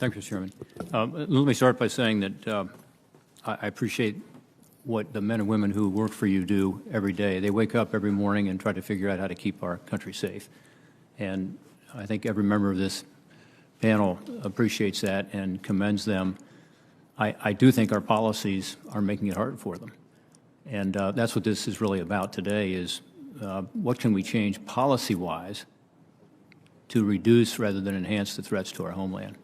Thank you, Mr. Chairman. Let me start by saying that I appreciate what the men and women who work for you do every day. They wake up every morning and try to figure out how to keep our country safe. And I think every member of this panel appreciates that and commends them. I do think our policies are making it hard for them. And that's what this is really about today is what can we change policy-wise to reduce rather than enhance the threats to our homeland.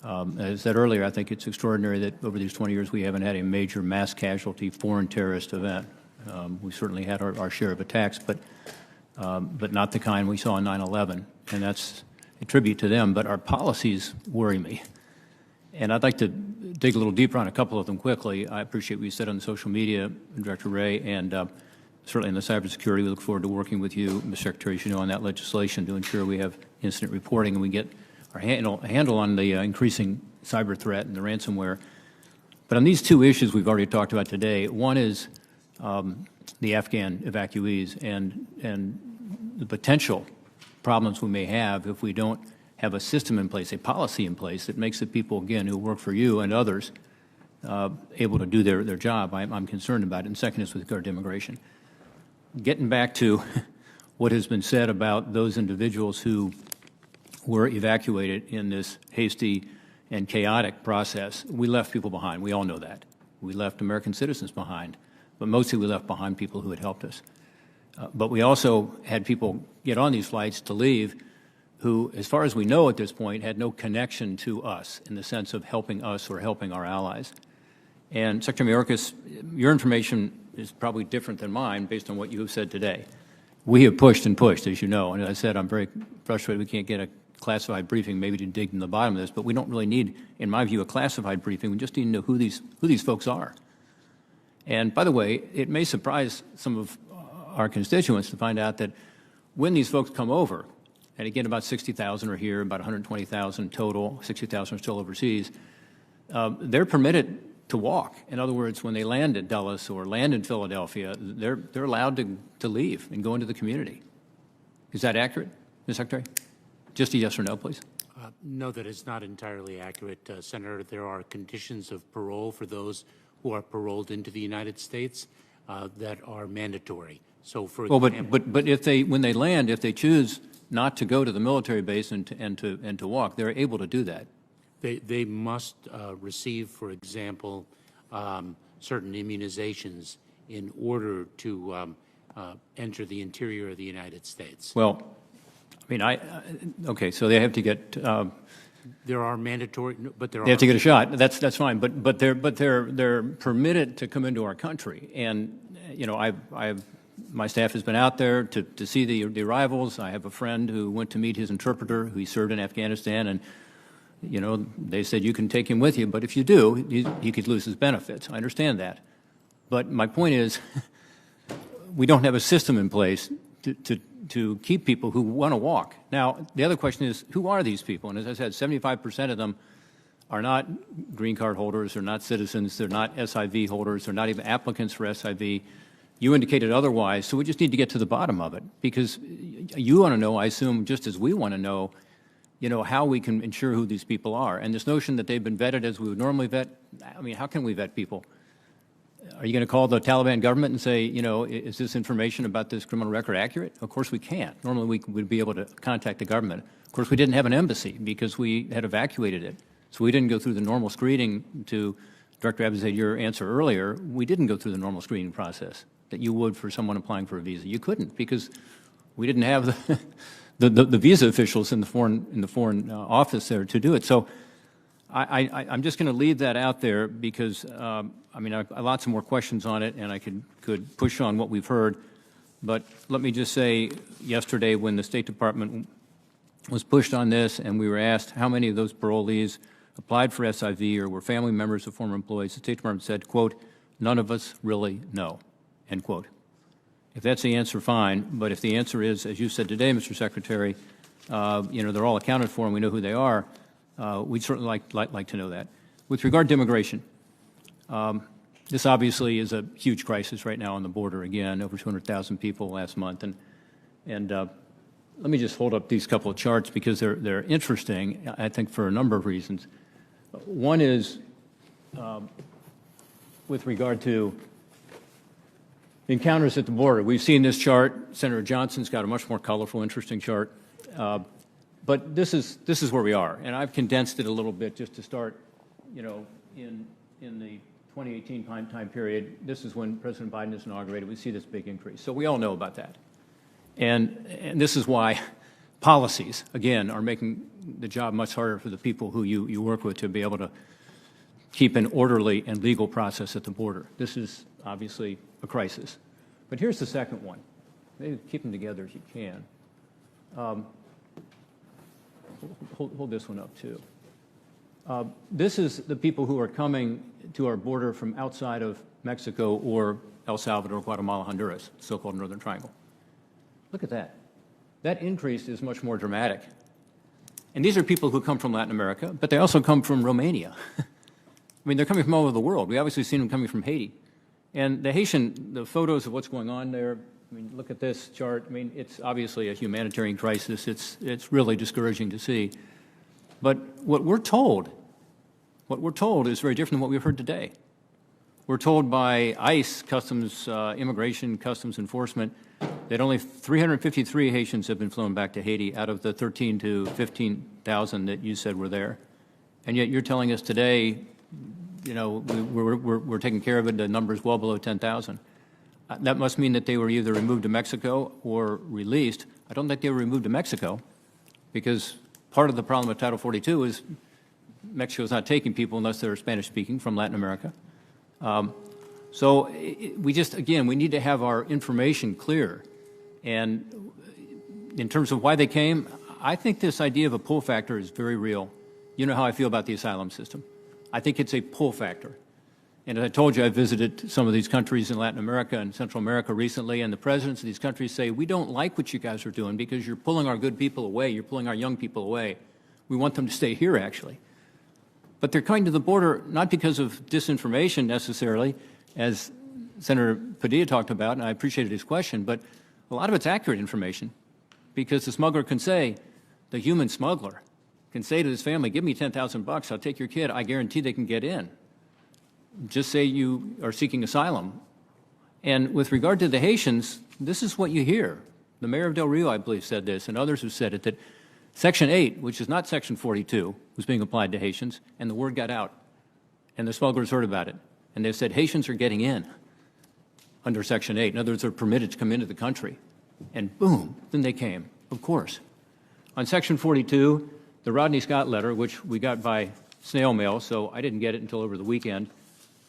As I said earlier, I think it's extraordinary that over these 20 years we haven't had a major mass casualty foreign terrorist event. We certainly had our share of attacks, but not the kind we saw on 9/11, and that's a tribute to them. But our policies worry me. And I'd like to dig a little deeper on a couple of them quickly. I appreciate what you said on the social media, Director Wray, and certainly in the cybersecurity. We look forward to working with you, Mr. Secretary, as you know, on that legislation to ensure we have incident reporting and we get our handle on the increasing cyber threat and the ransomware. But on these two issues we've already talked about today, one is the Afghan evacuees and the potential problems we may have if we don't have a system in place, a policy in place that makes the people, again, who work for you and others able to do their job. I'm concerned about it. And second is with regard to immigration. Getting back to what has been said about those individuals who were evacuated in this hasty and chaotic process, we left people behind. We all know that. We left American citizens behind, but mostly we left behind people who had helped us. But we also had people get on these flights to leave who, as far as we know at this point, had no connection to us in the sense of helping us or helping our allies. And Secretary Mayorkas, your information is probably different than mine based on what you have said today. We have pushed and pushed, as you know, and as I said, I'm very frustrated we can't get a classified briefing maybe to dig in the bottom of this, but we don't really need, in my view, a classified briefing. We just need to know who these folks are. And by the way, it may surprise some of our constituents to find out that when these folks come over, and again, about 60,000 are here, about 120,000 total, 60,000 are still overseas, they're permitted to walk. In other words, when they land at Dulles or land in Philadelphia, they're allowed to leave and go into the community. Is that accurate, Ms. Secretary? Just a yes or no, please. No, that is not entirely accurate, Senator. There are conditions of parole for those who are paroled into the United States that are mandatory. So, for example, but if when they land, if they choose not to go to the military base and to walk, they're able to do that. They must receive, for example, certain immunizations in order to enter the interior of the United States. Well, I mean, okay, so they have to get. There are mandatory, but they have to get a shot. That's fine, but they're permitted to come into our country, and you know, my staff has been out there to see the arrivals. I have a friend who went to meet his interpreter, who he served in Afghanistan, and you know, they said you can take him with you, but if you do, he could lose his benefits. I understand that, but my point is, we don't have a system in place to keep people who want to walk. Now, the other question is, who are these people? And as I said, 75% of them are not green card holders, they're not citizens, they're not SIV holders, they're not even applicants for SIV. You indicated otherwise, so we just need to get to the bottom of it, because you want to know, I assume, just as we want to know, you know, how we can ensure who these people are. And this notion that they've been vetted as we would normally vet, I mean, how can we vet people? Are you going to call the Taliban government and say, you know, is this information about this criminal record accurate? Of course we can't. Normally we would be able to contact the government. Of course we didn't have an embassy because we had evacuated it. So we didn't go through the normal screening. To Director Abbott said your answer earlier, we didn't go through the normal screening process that you would for someone applying for a visa. You couldn't because we didn't have the visa officials in the foreign office there to do it. So I'm just going to leave that out there because, I mean, I have lots of more questions on it, and I could push on what we've heard. But let me just say, yesterday when the State Department was pushed on this and we were asked how many of those parolees applied for SIV or were family members of former employees, the State Department said, quote, none of us really know, end quote. If that's the answer, fine. But if the answer is, as you said today, Mr. Secretary, you know, they're all accounted for and we know who they are, we'd certainly like to know that. With regard to immigration, this obviously is a huge crisis right now on the border again, over 200,000 people last month. And let me just hold up these couple of charts because they're interesting, I think, for a number of reasons. One is with regard to encounters at the border. We've seen this chart. Senator Johnson's got a much more colorful, interesting chart. But this is where we are, and I've condensed it a little bit just to start, you know, in the 2018 time period. This is when President Biden is inaugurated. We see this big increase. So we all know about that. And this is why policies, again, are making the job much harder for the people who you work with to be able to keep an orderly and legal process at the border. This is obviously a crisis. But here's the second one. Maybe keep them together as you can. Hold this one up, too. This is the people who are coming to our border from outside of Mexico or El Salvador, Guatemala, Honduras, so-called Northern Triangle. Look at that. That increase is much more dramatic. And these are people who come from Latin America, but they also come from Romania. I mean, they're coming from all over the world. We obviously seen them coming from Haiti. And the photos of what's going on there, I mean, look at this chart. I mean, it's obviously a humanitarian crisis. It's really discouraging to see. But what we're told is very different than what we've heard today. We're told by ICE, Customs, Immigration, Customs Enforcement, that only 353 Haitians have been flown back to Haiti out of the 13 to 15,000 that you said were there. And yet you're telling us today, you know, we're taking care of it, the number is well below 10,000. That must mean that they were either removed to Mexico or released. I don't think they were removed to Mexico because part of the problem with Title 42 is Mexico is not taking people unless they're Spanish-speaking from Latin America. So we just, again, we need to have our information clear. And in terms of why they came, I think this idea of a pull factor is very real. You know how I feel about the asylum system. I think it's a pull factor. And as I told you, I visited some of these countries in Latin America and Central America recently, and the presidents of these countries say, we don't like what you guys are doing because you're pulling our good people away, you're pulling our young people away. We want them to stay here, actually. But they're coming to the border not because of disinformation necessarily, as Senator Padilla talked about, and I appreciated his question, but a lot of it's accurate information because the smuggler can say, the human smuggler can say to his family, give me 10,000 bucks, I'll take your kid, I guarantee they can get in. Just say you are seeking asylum. And with regard to the Haitians, this is what you hear. The mayor of Del Rio, I believe, said this, and others have said it, that Section 8, which is not Section 42, was being applied to Haitians, and the word got out. And the smugglers heard about it. And they said, Haitians are getting in under Section 8. In other words, they're permitted to come into the country. And boom, then they came, of course. On Section 42, the Rodney Scott letter, which we got by snail mail, so I didn't get it until over the weekend,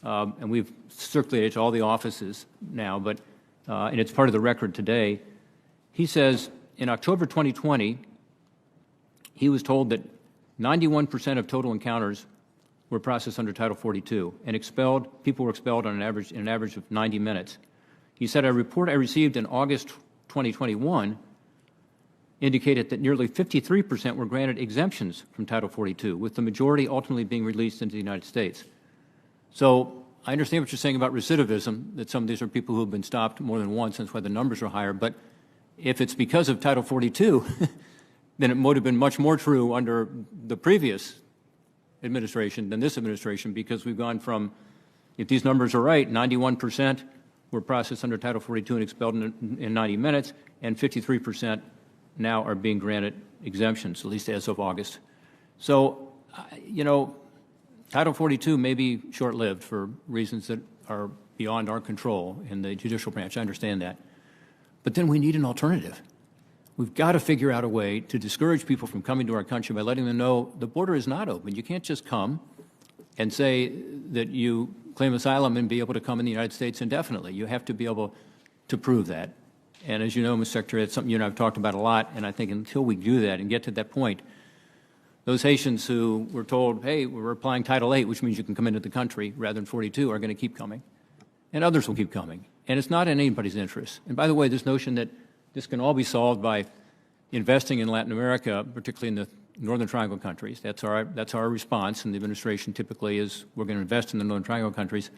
and we've circulated to all the offices now, but and it's part of the record today. He says in October 2020, he was told that 91% of total encounters were processed under Title 42 and expelled. People were expelled on an average of 90 minutes. He said, a report I received in August 2021 indicated that nearly 53% were granted exemptions from Title 42, with the majority ultimately being released into the United States. So I understand what you're saying about recidivism, that some of these are people who have been stopped more than once, and that's why the numbers are higher. But if it's because of Title 42, then it would have been much more true under the previous administration than this administration, because we've gone from, if these numbers are right, 91% were processed under Title 42 and expelled in 90 minutes, and 53% now are being granted exemptions, at least as of August. So, you know, Title 42 may be short-lived for reasons that are beyond our control in the judicial branch. I understand that. But then we need an alternative. We've got to figure out a way to discourage people from coming to our country by letting them know the border is not open. You can't just come and say that you claim asylum and be able to come in the United States indefinitely. You have to be able to prove that. And as you know, Mr. Secretary, it's something you and I have talked about a lot, and I think until we do that and get to that point, those Haitians who were told, hey, we're applying Title 8, which means you can come into the country rather than 42, are going to keep coming. And others will keep coming. And it's not in anybody's interest. And by the way, this notion that this can all be solved by investing in Latin America, particularly in the Northern Triangle countries, that's our response, and the administration typically is we're going to invest in the Northern Triangle countries.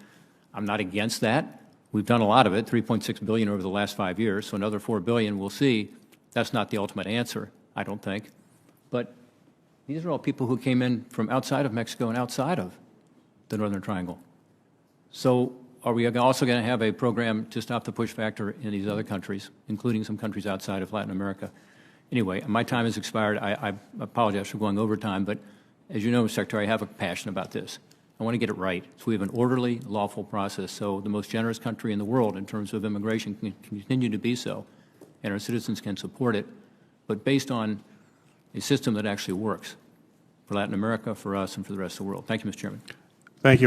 I'm not against that. We've done a lot of it, $3.6 billion over the last 5 years, so another $4 billion we'll see That's not the ultimate answer, I don't think. But these are all people who came in from outside of Mexico and outside of the Northern Triangle. So are we also going to have a program to stop the push factor in these other countries, including some countries outside of Latin America? Anyway, my time has expired. I apologize for going over time, but as you know, Mr. Secretary, I have a passion about this. I want to get it right. So we have an orderly, lawful process, so the most generous country in the world in terms of immigration can continue to be so, and our citizens can support it, but based on a system that actually works for Latin America, for us, and for the rest of the world. Thank you, Mr. Chairman.